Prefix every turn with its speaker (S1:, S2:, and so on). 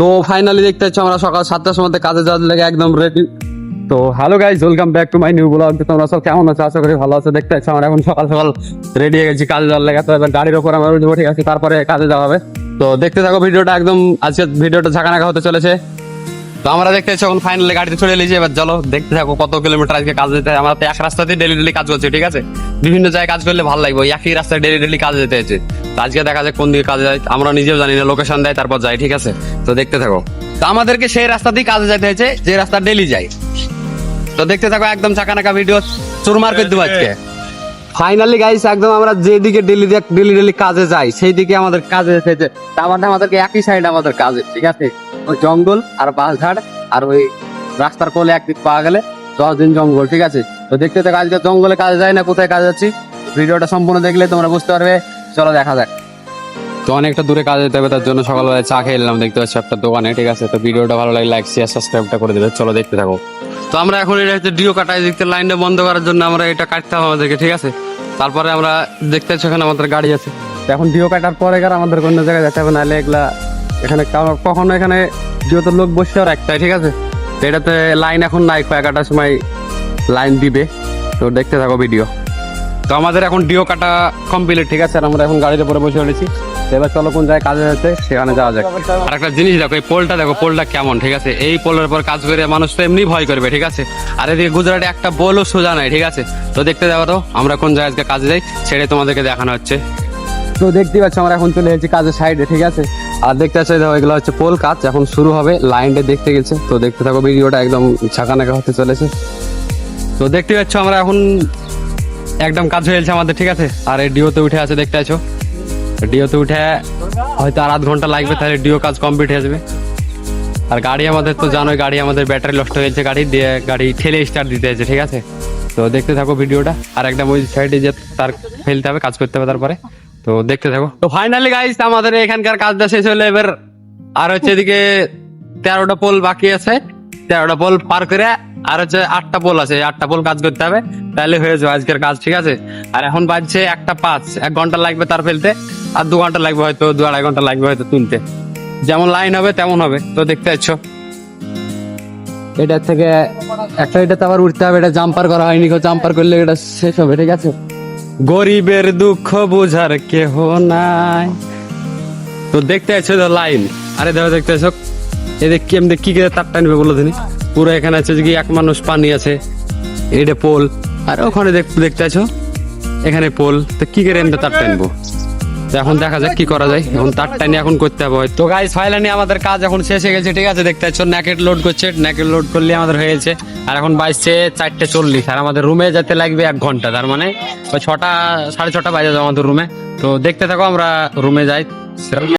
S1: তো ফাইনালি দেখতে পাচ্ছ আমরা সকাল 7টার সময় কাজে যাওয়ার লেগে একদম রেডি। তো hello guys, welcome back to my new blog. তোমরা সব কেমন আছো? আশা করি ভালো আছো। দেখতে পাচ্ছ আমরা এখন সকাল সকাল রেডি হয়ে গেছি কাজে যাওয়ার লেগে। তো এবার গাড়ির ওপর আমরা উঠবো, ঠিক আছে, তারপরে কাজে যাওয়া হবে। তো দেখতে থাকো ভিডিওটা, একদম আজকে ভিডিওটা ঝাঁকানাকা হতে চলেছে। তো আমরা দেখতে পাচ্ছি এখন ফাইনালি গাড়িতে চলে এসেছি। এবার চলো দেখতে থাকো কত কিলোমিটার আজকে কাজ যেতে হয়। আমরা তো এক রাস্তাতেই ডেলি কাজ করছি, ঠিক আছে। বিভিন্ন জায়গায় কাজ করলে ভালো লাগবে, একই রাস্তায় ডেলি কাজ যেতে হয়েছে। তো আজকে দেখা যায় কোন দিকে কাজে যায় আমরা নিজেও জানি না, লোকেশন দেয় তারপর যাই, ঠিক আছে। তো দেখতে থাকো। তো আমাদেরকে সেই রাস্তাতেই কাজে যেতে হয়েছে যে রাস্তা ডেলি যায়। তো দেখতে থাকো, একদম চাকানাকা ভিডিও চুরমার করে দেবো আজকে। ফাইনালি গাইস, একদম আমরা যেদিকে ডেলি কাজে যাই সেই দিকে আমাদের কাজে যেতে হয়েছে। তার মানে আমাদেরকে একই সাইড আমাদের কাজে, ঠিক আছে। ওই জঙ্গল আর বাঁশঝাড় আর ওই রাস্তার কোলে একদিক পাওয়া গেলে 10 দিন জঙ্গল, ঠিক আছে। তো দেখতে থাকো আজকে জঙ্গলে কাজে যায় না কোথায় কাজে যাচ্ছি, ভিডিওটা সম্পূর্ণ দেখলে তোমরা বুঝতে পারবে। চলো দেখা যাক। তো অনেকটা দূরে কাজে যেতে হবে, তার জন্য সকালবেলায় চা খেয়ে এলাম দেখতে পাচ্ছি একটা দোকানে, ঠিক আছে। তো ভিডিওটা ভালো লাগে লাইক শেয়ার সাবস্ক্রাইবটা করে দেবে। চলো দেখতে থাকো। তো আমরা এখন এটা হচ্ছে ডিও কাটাই দেখতে, লাইনটা বন্ধ করার জন্য আমরা এটা কাটতে হবে আমাদেরকে, ঠিক আছে। তারপরে আমরা দেখতে পাচ্ছি এখানে আমাদের গাড়ি আছে। তো এখন ডিও কাটার পরে আমাদের অন্য জায়গায় যেতে হবে, নাহলে এগুলা এখানে কখনো এখানে ডিওতে লোক বসে আর একটাই, ঠিক আছে। তো এটাতে লাইন এখন নাই, কয়েকটার সময় লাইন দিবে। তো দেখতে থাকো ভিডিও। তো আমাদের এখন ডিও কাটা কমপ্লিট, ঠিক আছে। আর আমরা এখন গাড়ির উপরে বসে পড়েছি। এবার চলো কোন জায়গায় কাজে যাচ্ছে সেখানে যাওয়া যাক। আর একটা জিনিস দেখো, এই পোলটা দেখো, পোলটা কেমন, ঠিক আছে। এই পোলের উপর কাজ করে মানুষ তো এমনি ভয় করবে, ঠিক আছে। আর এদিকে গুজরাটে একটা পোলও সোজা নাই, ঠিক আছে। তো দেখতে যাবো তো আমরা কোন জায়গায় কাজে যাই সেটাই তোমাদেরকে দেখানো হচ্ছে। তো দেখতে পাচ্ছ আমরা এখন চলে এসেছি কাজের সাইডে, ঠিক আছে। আর দেখতে পাচ্ছ দেখো, এগুলো হচ্ছে পোল কাজ এখন শুরু হবে, লাইনটা দেখতে গেছে। তো দেখতে থাকো ভিডিওটা, একদম ছাকানাকা হতে চলেছে। তো দেখতে পাচ্ছ আমরা এখন একদম কাজ হয়ে গেছে আমাদের, ঠিক আছে। আর এই ডিওতে উঠে আছে দেখতে পাচ্ছ, ডিওতে উঠে হয়তো আর আধ ঘন্টা লাগবে, তাহলে ডিও কাজ কমপ্লিট হয়ে যাবে। আর গাড়ি আমাদের তো জানোই, গাড়ি আমাদের ব্যাটারি নষ্ট হয়েছে, গাড়ি ঠেলে স্টার্ট দিতে হয়েছে, ঠিক আছে। তো দেখতে থাকো ভিডিওটা। আর একদম ওই সাইডে যে তার ফেলতে হবে, কাজ করতে হবে তারপরে। তো দেখতে থাকো। তো ফাইনালি গাইস, আমাদের এখানকার কাজটা শেষ হলে এবার আর হচ্ছে এদিকে 13টা পোল বাকি আছে। 13টা পোল পার করে আর হচ্ছে 8টা পোল আছে, 8টা পোল কাজ করতে হবে, তাহলে হয়ে যাবে আজকের কাজ, ঠিক আছে। আর এখন বাজছে 1:05, 1 ঘন্টা লাগবে তার ফেলতে, আর 2 ঘন্টা লাগবে হয়তো, 2-2.5 ঘন্টা লাগবে হয়তো তুলতে। যেমন লাইন হবে তেমন হবে। তো দেখতে পাচ্ছ এটা থেকে একটা, এটাতে আবার উঠতে হবে, এটা জাম্পার করা হয়নি, জাম্পার করলে এটা শেষ হবে, ঠিক আছে। গরিবের দুঃখ বোঝার কেহ নাই। তো দেখতে পাচ্ছ লাইন, আরে দেখো দেখতে পাচ্ছ এদের কেমন কি করে তারটা নিবে বলো দিনি। পুরো এখানে আছে যে কি এক মানুষ পানি আছে, এটা পোল। আর ওখানে দেখতে পাচ্ছ এখানে পোল। তো কি করে এমনি তার টানবো, এখন দেখা যাক কি করা যায়। এখন তার টাইনে এখন করতে হবে। তো গাইস ফাইনালি আমাদের কাজ এখন শেষ হয়ে গেছে, ঠিক আছে। দেখতে পাচ্ছ ন্যাকেট লোড করছে, ন্যাকেট লোড করলে আমাদের হয়ে গেছে। আর এখন বাজছে 4:40, আর আমাদের রুমে যেতে লাগবে 1 ঘন্টা। তার মানে 6টা 6:30 বাজে যাবে আমাদের রুমে। তো দেখতে থাকো, আমরা রুমে যাই।